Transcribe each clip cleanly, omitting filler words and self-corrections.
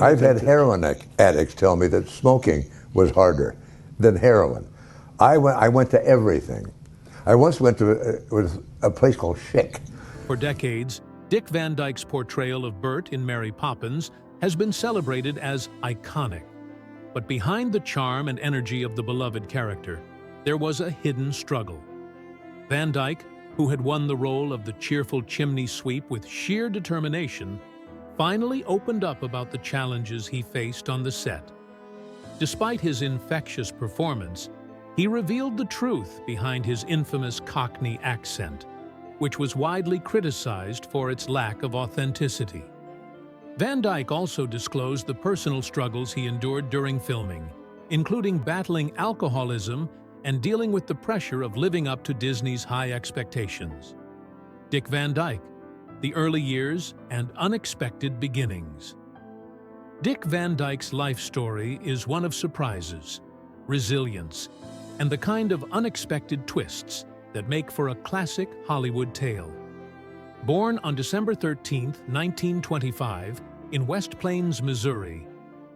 I've had heroin addicts tell me that smoking was harder than heroin. I went to everything. I once went to a place called Schick. For decades, Dick Van Dyke's portrayal of Bert in Mary Poppins has been celebrated as iconic. But behind the charm and energy of the beloved character, there was a hidden struggle. Van Dyke, who had won the role of the cheerful chimney sweep with sheer determination, finally opened up about the challenges he faced on the set. Despite his infectious performance, he revealed the truth behind his infamous Cockney accent, which was widely criticized for its lack of authenticity. Van Dyke also disclosed the personal struggles he endured during filming, including battling alcoholism and dealing with the pressure of living up to Disney's high expectations. Dick Van Dyke, the early years and unexpected beginnings. Dick Van Dyke's life story is one of surprises, resilience, and the kind of unexpected twists that make for a classic Hollywood tale. Born on December 13, 1925, in West Plains, Missouri,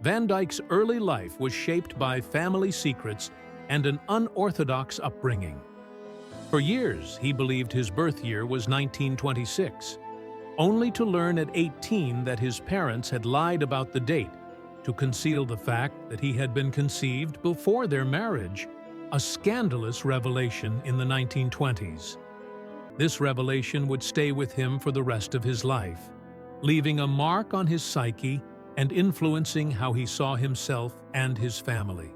Van Dyke's early life was shaped by family secrets and an unorthodox upbringing. For years, he believed his birth year was 1926, only to learn at 18 that his parents had lied about the date to conceal the fact that he had been conceived before their marriage, a scandalous revelation in the 1920s. This revelation would stay with him for the rest of his life, leaving a mark on his psyche and influencing how he saw himself and his family.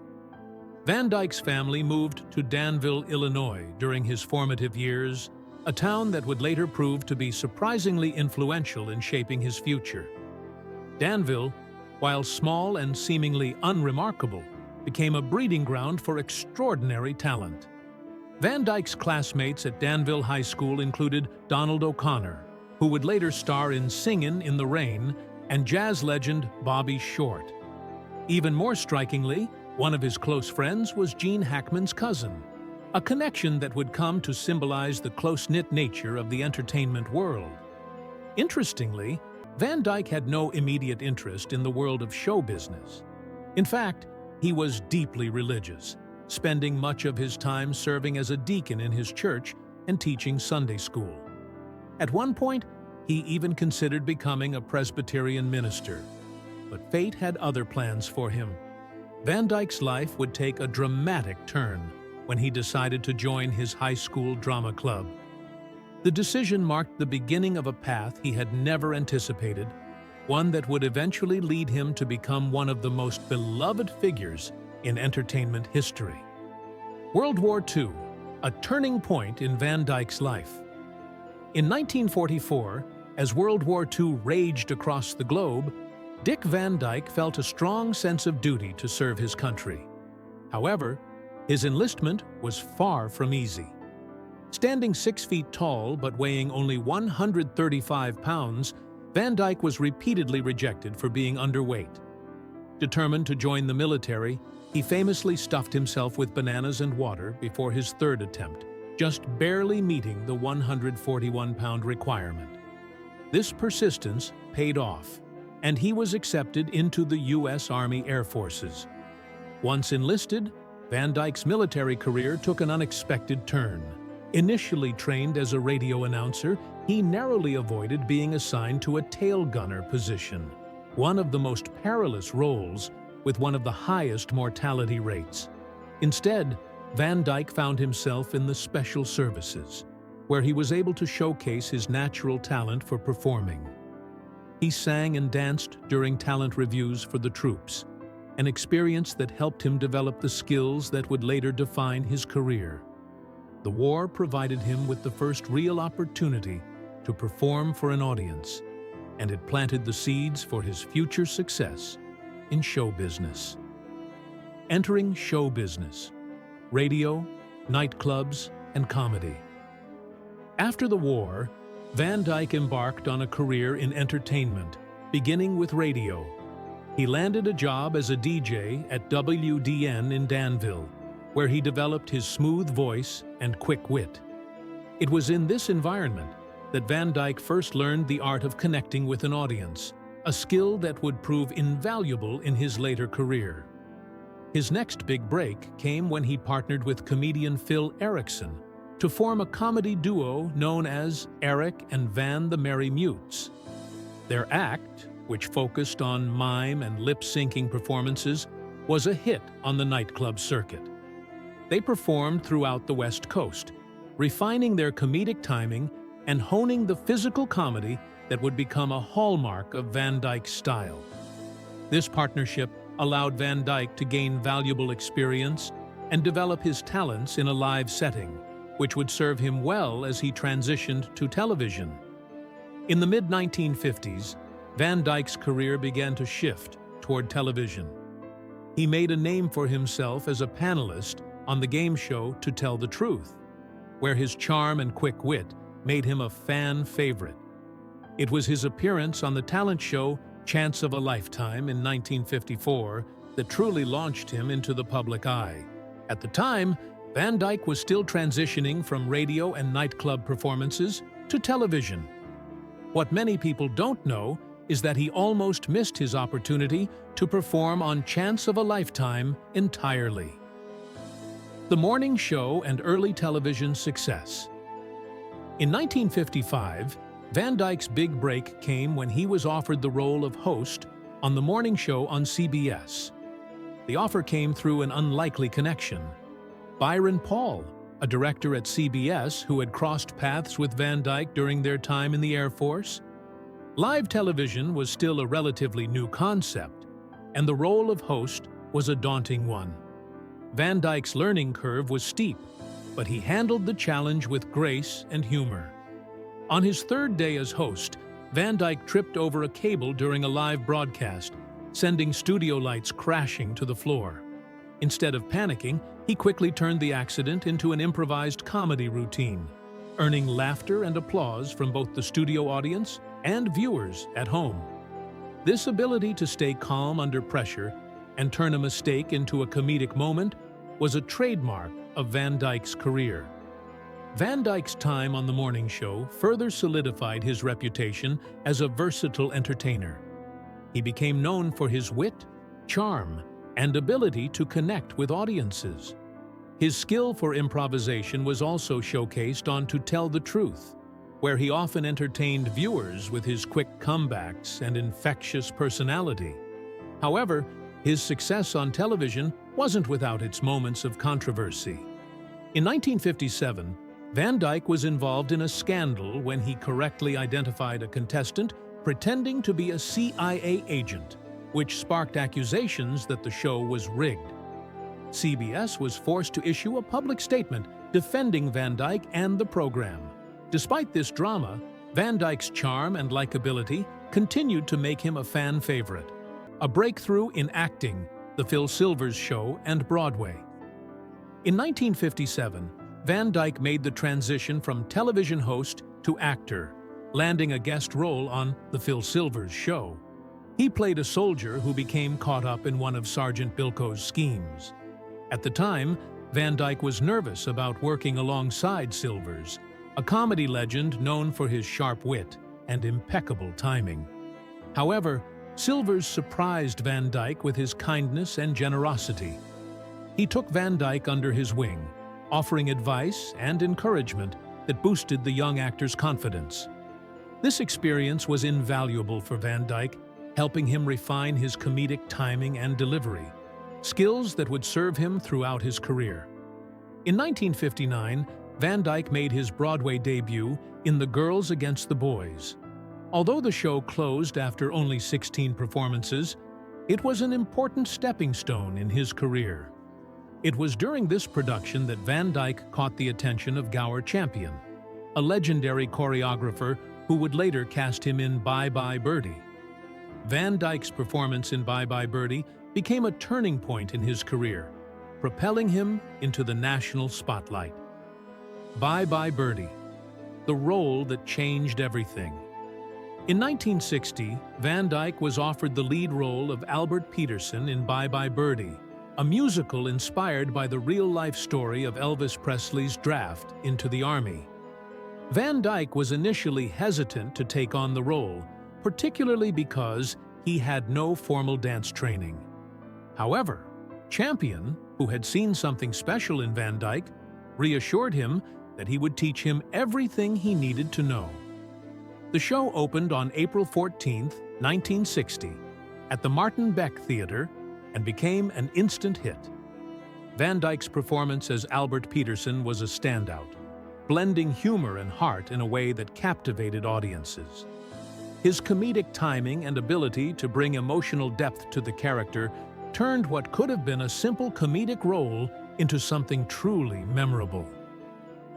Van Dyke's family moved to Danville, Illinois during his formative years, a town that would later prove to be surprisingly influential in shaping his future. Danville, while small and seemingly unremarkable, became a breeding ground for extraordinary talent. Van Dyke's classmates at Danville High School included Donald O'Connor, who would later star in Singin' in the Rain, and jazz legend Bobby Short. Even more strikingly, one of his close friends was Gene Hackman's cousin, a connection that would come to symbolize the close-knit nature of the entertainment world. Interestingly, Van Dyke had no immediate interest in the world of show business. In fact, he was deeply religious, spending much of his time serving as a deacon in his church and teaching Sunday school. At one point, he even considered becoming a Presbyterian minister. But fate had other plans for him. Van Dyke's life would take a dramatic turn when he decided to join his high school drama club. The decision marked the beginning of a path he had never anticipated, one that would eventually lead him to become one of the most beloved figures in entertainment history. World War II, a turning point in Van Dyke's life. In 1944, as World War II raged across the globe, Dick Van Dyke felt a strong sense of duty to serve his country. However, his enlistment was far from easy. Standing 6 feet tall but weighing only 135 pounds, Van Dyke was repeatedly rejected for being underweight. Determined to join the military, he famously stuffed himself with bananas and water before his third attempt, just barely meeting the 141-pound requirement. This persistence paid off, and he was accepted into the U.S. Army Air Forces. Once enlisted, Van Dyke's military career took an unexpected turn. Initially trained as a radio announcer, he narrowly avoided being assigned to a tail gunner position, one of the most perilous roles with one of the highest mortality rates. Instead, Van Dyke found himself in the Special Services, where he was able to showcase his natural talent for performing. He sang and danced during talent reviews for the troops, an experience that helped him develop the skills that would later define his career. The war provided him with the first real opportunity to perform for an audience, and it planted the seeds for his future success in show business. Entering show business, radio, nightclubs, and comedy. After the war, Van Dyke embarked on a career in entertainment, beginning with radio. He landed a job as a DJ at WDN in Danville, where he developed his smooth voice and quick wit. It was in this environment that Van Dyke first learned the art of connecting with an audience, a skill that would prove invaluable in his later career. His next big break came when he partnered with comedian Phil Erickson to form a comedy duo known as Eric and Van the Merry Mutes. Their act, which focused on mime and lip-syncing performances, was a hit on the nightclub circuit. They performed throughout the West Coast, refining their comedic timing and honing the physical comedy that would become a hallmark of Van Dyke's style. This partnership allowed Van Dyke to gain valuable experience and develop his talents in a live setting, which would serve him well as he transitioned to television. In the mid-1950s, Van Dyke's career began to shift toward television. He made a name for himself as a panelist on the game show To Tell the Truth, where his charm and quick wit made him a fan favorite. It was his appearance on the talent show Chance of a Lifetime in 1954 that truly launched him into the public eye. At the time, Van Dyke was still transitioning from radio and nightclub performances to television. What many people don't know is that he almost missed his opportunity to perform on Chance of a Lifetime entirely. The morning show and early television success. In 1955, Van Dyke's big break came when he was offered the role of host on the morning show on CBS. The offer came through an unlikely connection. Byron Paul, a director at CBS who had crossed paths with Van Dyke during their time in the Air Force. Live television was still a relatively new concept, and the role of host was a daunting one. Van Dyke's learning curve was steep, but he handled the challenge with grace and humor. On his third day as host, Van Dyke tripped over a cable during a live broadcast, sending studio lights crashing to the floor. Instead of panicking, he quickly turned the accident into an improvised comedy routine, earning laughter and applause from both the studio audience and viewers at home. This ability to stay calm under pressure and turn a mistake into a comedic moment was a trademark of Van Dyke's career. Van Dyke's time on the morning show further solidified his reputation as a versatile entertainer. He became known for his wit, charm, and ability to connect with audiences. His skill for improvisation was also showcased on To Tell the Truth, where he often entertained viewers with his quick comebacks and infectious personality. However, his success on television wasn't without its moments of controversy. In 1957, Van Dyke was involved in a scandal when he correctly identified a contestant pretending to be a CIA agent, which sparked accusations that the show was rigged. CBS was forced to issue a public statement defending Van Dyke and the program. Despite this drama, Van Dyke's charm and likability continued to make him a fan favorite. A breakthrough in acting, The Phil Silvers Show, and Broadway. In 1957, Van Dyke made the transition from television host to actor, landing a guest role on The Phil Silvers Show. He played a soldier who became caught up in one of Sergeant Bilko's schemes. At the time, Van Dyke was nervous about working alongside Silvers, a comedy legend known for his sharp wit and impeccable timing. However, Silvers surprised Van Dyke with his kindness and generosity. He took Van Dyke under his wing, offering advice and encouragement that boosted the young actor's confidence. This experience was invaluable for Van Dyke, helping him refine his comedic timing and delivery, skills that would serve him throughout his career. In 1959, Van Dyke made his Broadway debut in The Girls Against the Boys. Although the show closed after only 16 performances, it was an important stepping stone in his career. It was during this production that Van Dyke caught the attention of Gower Champion, a legendary choreographer who would later cast him in Bye Bye Birdie. Van Dyke's performance in Bye Bye Birdie became a turning point in his career, propelling him into the national spotlight. Bye Bye Birdie, the role that changed everything. In 1960, Van Dyke was offered the lead role of Albert Peterson in Bye Bye Birdie, a musical inspired by the real-life story of Elvis Presley's draft into the Army. Van Dyke was initially hesitant to take on the role, particularly because he had no formal dance training. However, Champion, who had seen something special in Van Dyke, reassured him that he would teach him everything he needed to know. The show opened on April 14, 1960, at the Martin Beck Theater and became an instant hit. Van Dyke's performance as Albert Peterson was a standout, blending humor and heart in a way that captivated audiences. His comedic timing and ability to bring emotional depth to the character turned what could have been a simple comedic role into something truly memorable.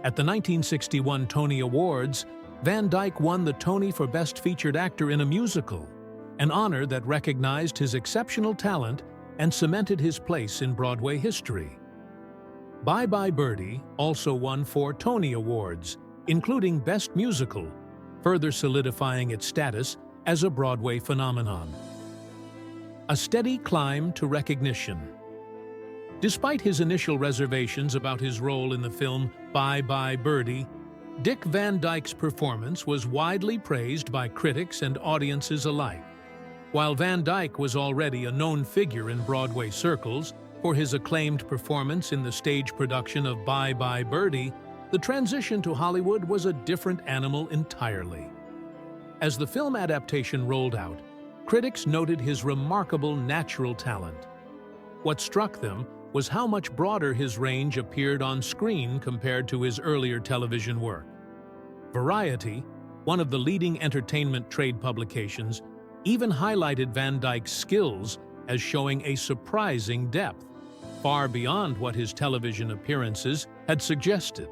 At the 1961 Tony Awards, Van Dyke won the Tony for Best Featured Actor in a Musical, an honor that recognized his exceptional talent and cemented his place in Broadway history. Bye Bye Birdie also won 4 Tony Awards, including Best Musical, further solidifying its status as a Broadway phenomenon. A steady climb to recognition. Despite his initial reservations about his role in the film Bye Bye Birdie, Dick Van Dyke's performance was widely praised by critics and audiences alike. While Van Dyke was already a known figure in Broadway circles for his acclaimed performance in the stage production of Bye Bye Birdie, the transition to Hollywood was a different animal entirely. As the film adaptation rolled out, critics noted his remarkable natural talent. What struck them was how much broader his range appeared on screen compared to his earlier television work. Variety, one of the leading entertainment trade publications, even highlighted Van Dyke's skills as showing a surprising depth, far beyond what his television appearances had suggested.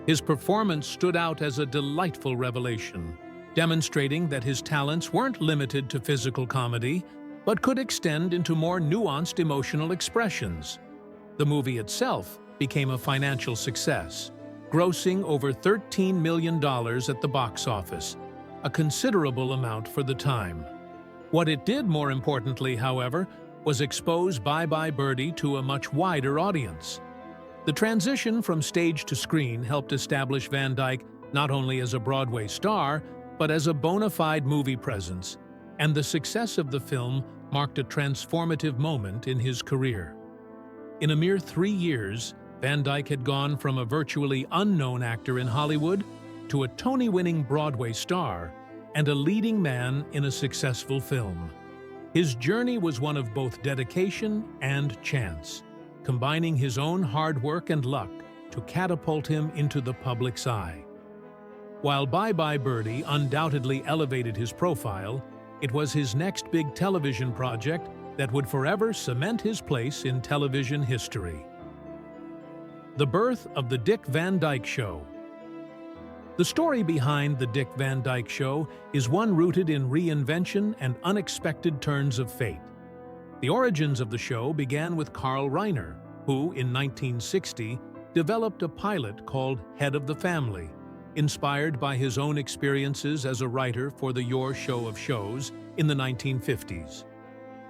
His performance stood out as a delightful revelation, demonstrating that his talents weren't limited to physical comedy, but could extend into more nuanced emotional expressions. The movie itself became a financial success, grossing over $13 million at the box office, a considerable amount for the time. What it did, more importantly, however, was expose Bye Bye Birdie to a much wider audience. The transition from stage to screen helped establish Van Dyke not only as a Broadway star, but as a bona fide movie presence, and the success of the film marked a transformative moment in his career. In a mere 3 years, Van Dyke had gone from a virtually unknown actor in Hollywood to a Tony-winning Broadway star and a leading man in a successful film. His journey was one of both dedication and chance, combining his own hard work and luck to catapult him into the public's eye. While Bye Bye Birdie undoubtedly elevated his profile, it was his next big television project that would forever cement his place in television history. The birth of The Dick Van Dyke Show. The story behind The Dick Van Dyke Show is one rooted in reinvention and unexpected turns of fate. The origins of the show began with Carl Reiner, who, in 1960, developed a pilot called Head of the Family, inspired by his own experiences as a writer for the Your Show of Shows in the 1950s.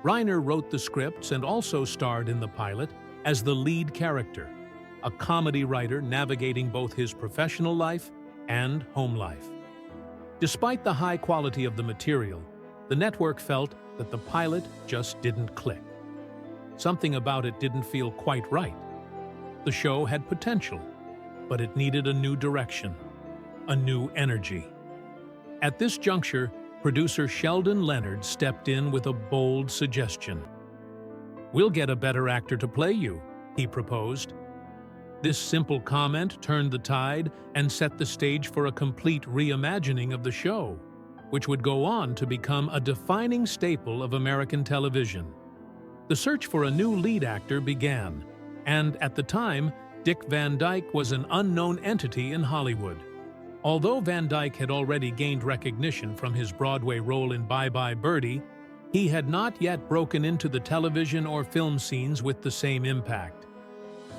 Reiner wrote the scripts and also starred in the pilot as the lead character, a comedy writer navigating both his professional life and home life. Despite the high quality of the material, the network felt that the pilot just didn't click. Something about it didn't feel quite right. The show had potential, but it needed a new direction, a new energy. At this juncture, producer Sheldon Leonard stepped in with a bold suggestion. "We'll get a better actor to play you," he proposed. This simple comment turned the tide and set the stage for a complete reimagining of the show, which would go on to become a defining staple of American television. The search for a new lead actor began, and at the time, Dick Van Dyke was an unknown entity in Hollywood. Although Van Dyke had already gained recognition from his Broadway role in Bye Bye Birdie, he had not yet broken into the television or film scenes with the same impact.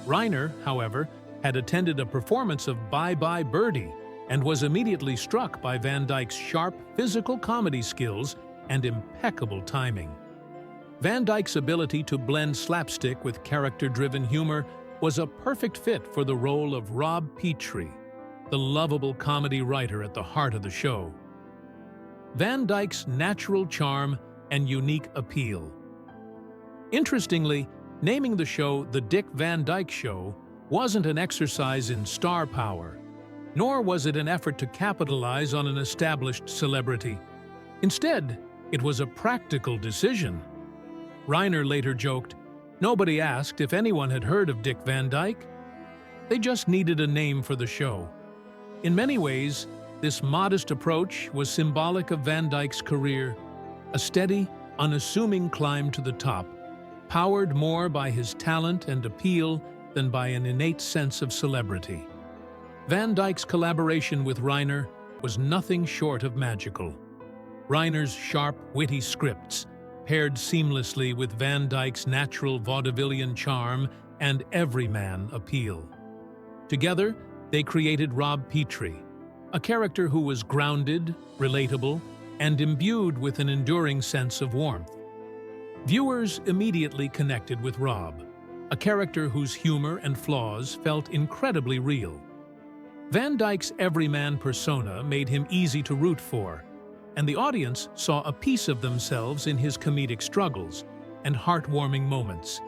Reiner, however, had attended a performance of Bye Bye Birdie and was immediately struck by Van Dyke's sharp physical comedy skills and impeccable timing. Van Dyke's ability to blend slapstick with character-driven humor was a perfect fit for the role of Rob Petrie, the lovable comedy writer at the heart of the show. Van Dyke's natural charm and unique appeal. Interestingly, naming the show The Dick Van Dyke Show wasn't an exercise in star power, nor was it an effort to capitalize on an established celebrity. Instead, it was a practical decision. Reiner later joked, "Nobody asked if anyone had heard of Dick Van Dyke. They just needed a name for the show." In many ways, this modest approach was symbolic of Van Dyke's career, a steady, unassuming climb to the top, powered more by his talent and appeal than by an innate sense of celebrity. Van Dyke's collaboration with Reiner was nothing short of magical. Reiner's sharp, witty scripts paired seamlessly with Van Dyke's natural vaudevillian charm and everyman appeal. Together, they created Rob Petrie, a character who was grounded, relatable, and imbued with an enduring sense of warmth. Viewers immediately connected with Rob, a character whose humor and flaws felt incredibly real. Van Dyke's everyman persona made him easy to root for, and the audience saw a piece of themselves in his comedic struggles and heartwarming moments.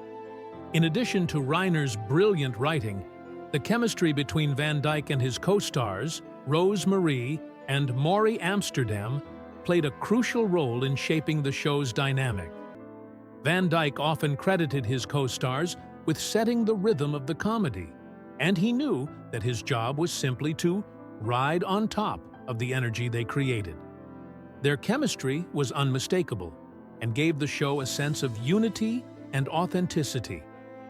In addition to Reiner's brilliant writing, the chemistry between Van Dyke and his co-stars, Rose Marie and Maury Amsterdam, played a crucial role in shaping the show's dynamic. Van Dyke often credited his co-stars with setting the rhythm of the comedy, and he knew that his job was simply to ride on top of the energy they created. Their chemistry was unmistakable and gave the show a sense of unity and authenticity,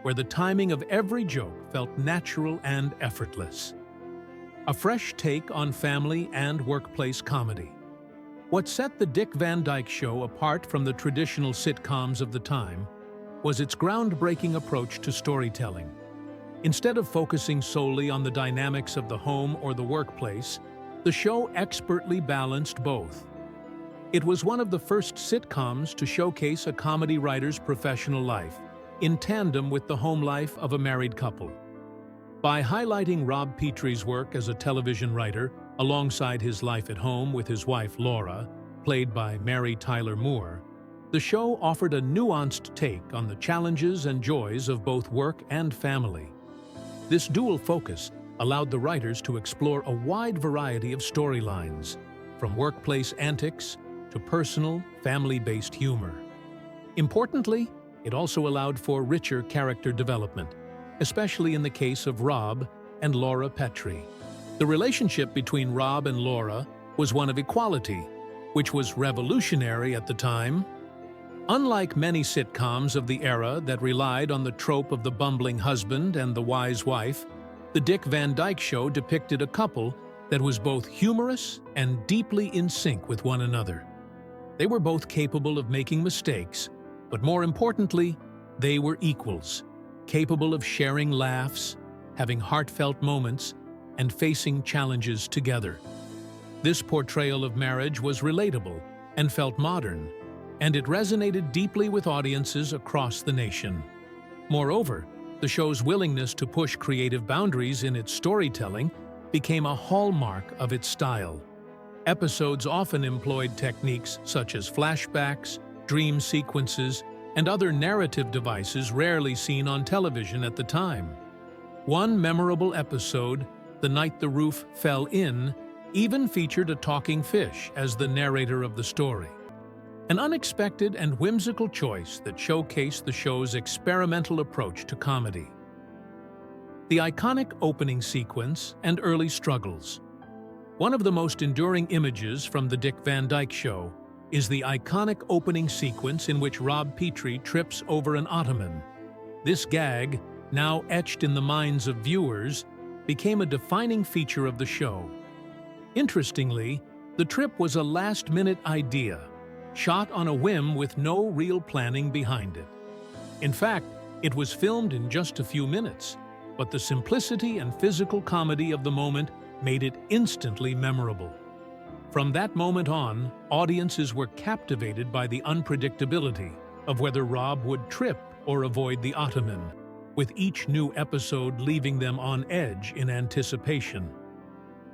where the timing of every joke felt natural and effortless. A fresh take on family and workplace comedy. What set the Dick Van Dyke Show apart from the traditional sitcoms of the time was its groundbreaking approach to storytelling. Instead of focusing solely on the dynamics of the home or the workplace, the show expertly balanced both. It was one of the first sitcoms to showcase a comedy writer's professional life, in tandem with the home life of a married couple. By highlighting Rob Petrie's work as a television writer alongside his life at home with his wife Laura, played by Mary Tyler Moore, the show offered a nuanced take on the challenges and joys of both work and family. This dual focus allowed the writers to explore a wide variety of storylines, from workplace antics to personal, family-based humor. Importantly, it also allowed for richer character development, especially in the case of Rob and Laura Petrie. The relationship between Rob and Laura was one of equality, which was revolutionary at the time. Unlike many sitcoms of the era that relied on the trope of the bumbling husband and the wise wife, the Dick Van Dyke Show depicted a couple that was both humorous and deeply in sync with one another. They were both capable of making mistakes, but more importantly, they were equals, capable of sharing laughs, having heartfelt moments, and facing challenges together. This portrayal of marriage was relatable and felt modern, and it resonated deeply with audiences across the nation. Moreover, the show's willingness to push creative boundaries in its storytelling became a hallmark of its style. Episodes often employed techniques such as flashbacks, dream sequences, and other narrative devices rarely seen on television at the time. One memorable episode, The Night the Roof Fell In, even featured a talking fish as the narrator of the story. An unexpected and whimsical choice that showcased the show's experimental approach to comedy. The iconic opening sequence and early struggles. One of the most enduring images from the Dick Van Dyke Show is the iconic opening sequence in which Rob Petrie trips over an ottoman. This gag, now etched in the minds of viewers, became a defining feature of the show. Interestingly, the trip was a last-minute idea, shot on a whim with no real planning behind it. In fact, it was filmed in just a few minutes, but the simplicity and physical comedy of the moment made it instantly memorable. From that moment on, audiences were captivated by the unpredictability of whether Rob would trip or avoid the ottoman, with each new episode leaving them on edge in anticipation.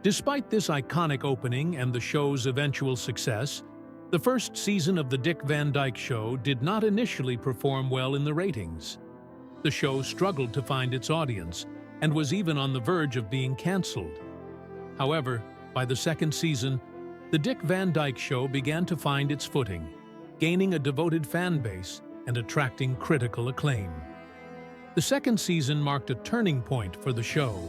Despite this iconic opening and the show's eventual success, The first season of The Dick Van Dyke Show did not initially perform well in the ratings. The show struggled to find its audience and was even on the verge of being canceled. However, by the second season, The Dick Van Dyke Show began to find its footing, gaining a devoted fan base and attracting critical acclaim. The second season marked a turning point for the show,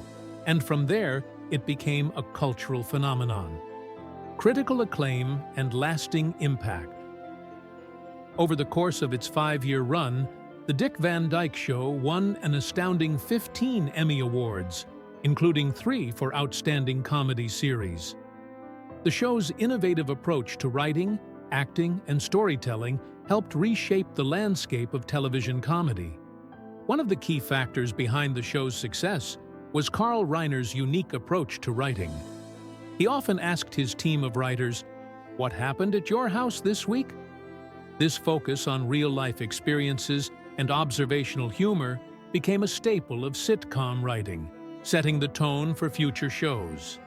and from there, it became a cultural phenomenon. Critical acclaim and lasting impact. Over the course of its 5-year run, The Dick Van Dyke Show won an astounding 15 Emmy Awards, including 3 for Outstanding Comedy Series. The show's innovative approach to writing, acting, and storytelling helped reshape the landscape of television comedy. One of the key factors behind the show's success was Carl Reiner's unique approach to writing. He often asked his team of writers, "What happened at your house this week?" This focus on real-life experiences and observational humor became a staple of sitcom writing, setting the tone for future shows.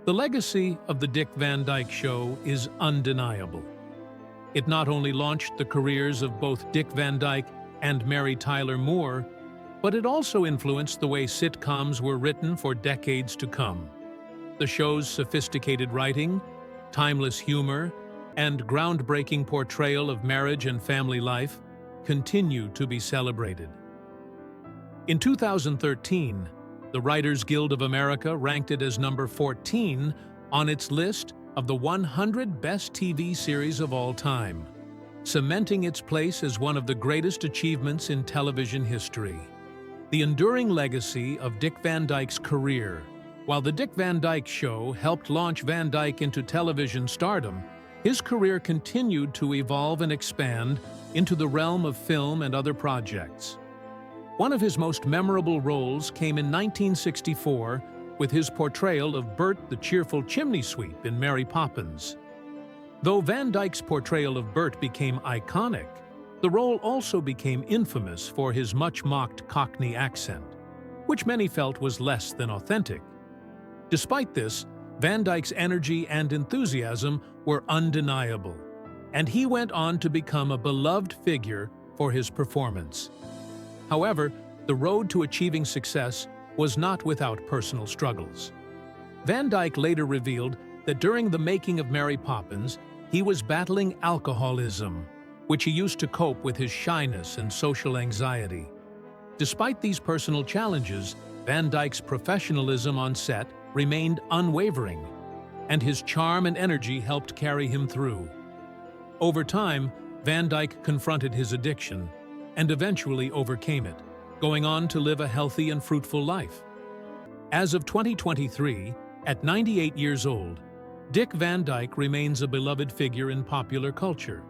The legacy of The Dick Van Dyke Show is undeniable. It not only launched the careers of both Dick Van Dyke and Mary Tyler Moore, but it also influenced the way sitcoms were written for decades to come. The show's sophisticated writing, timeless humor, and groundbreaking portrayal of marriage and family life continue to be celebrated. In 2013, the Writers Guild of America ranked it as number 14 on its list of the 100 best TV series of all time, cementing its place as one of the greatest achievements in television history. The enduring legacy of Dick Van Dyke's career. While The Dick Van Dyke Show helped launch Van Dyke into television stardom, his career continued to evolve and expand into the realm of film and other projects. One of his most memorable roles came in 1964 with his portrayal of Bert the cheerful chimney sweep in Mary Poppins. Though Van Dyke's portrayal of Bert became iconic, the role also became infamous for his much-mocked Cockney accent, which many felt was less than authentic. Despite this, Van Dyke's energy and enthusiasm were undeniable, and he went on to become a beloved figure for his performance. However, the road to achieving success was not without personal struggles. Van Dyke later revealed that during the making of Mary Poppins, he was battling alcoholism, which he used to cope with his shyness and social anxiety. Despite these personal challenges, Van Dyke's professionalism on set remained unwavering, and his charm and energy helped carry him through. Over time, Van Dyke confronted his addiction and eventually overcame it, going on to live a healthy and fruitful life. As of 2023, at 98 years old, Dick Van Dyke remains a beloved figure in popular culture.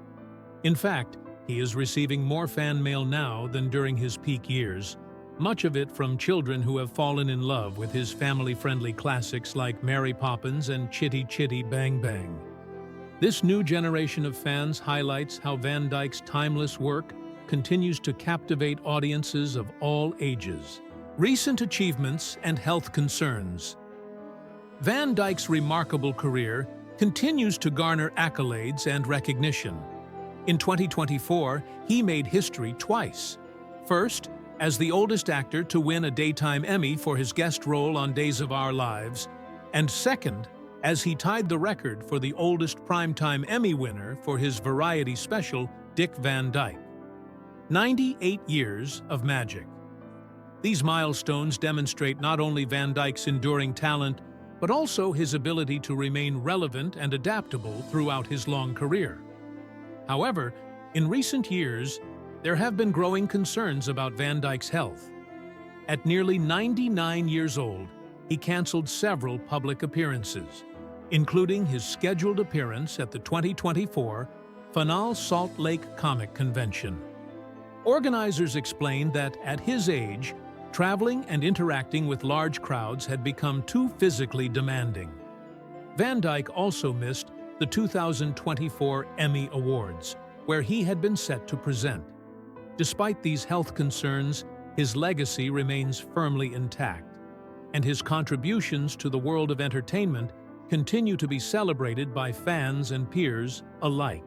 In fact, he is receiving more fan mail now than during his peak years, much of it from children who have fallen in love with his family-friendly classics like Mary Poppins and Chitty Chitty Bang Bang. This new generation of fans highlights how Van Dyke's timeless work continues to captivate audiences of all ages. Recent achievements and health concerns. Van Dyke's remarkable career continues to garner accolades and recognition. In 2024, he made history twice. First, as the oldest actor to win a Daytime Emmy for his guest role on Days of Our Lives, and second, as he tied the record for the oldest primetime Emmy winner for his variety special, Dick Van Dyke. 98 years of magic. These milestones demonstrate not only Van Dyke's enduring talent, but also his ability to remain relevant and adaptable throughout his long career. However, in recent years, there have been growing concerns about Van Dyke's health. At nearly 99 years old, he canceled several public appearances, including his scheduled appearance at the 2024 Fanal Salt Lake Comic Convention. Organizers explained that at his age, traveling and interacting with large crowds had become too physically demanding. Van Dyke also missed the 2024 Emmy Awards, where he had been set to present. Despite these health concerns, his legacy remains firmly intact, and his contributions to the world of entertainment continue to be celebrated by fans and peers alike.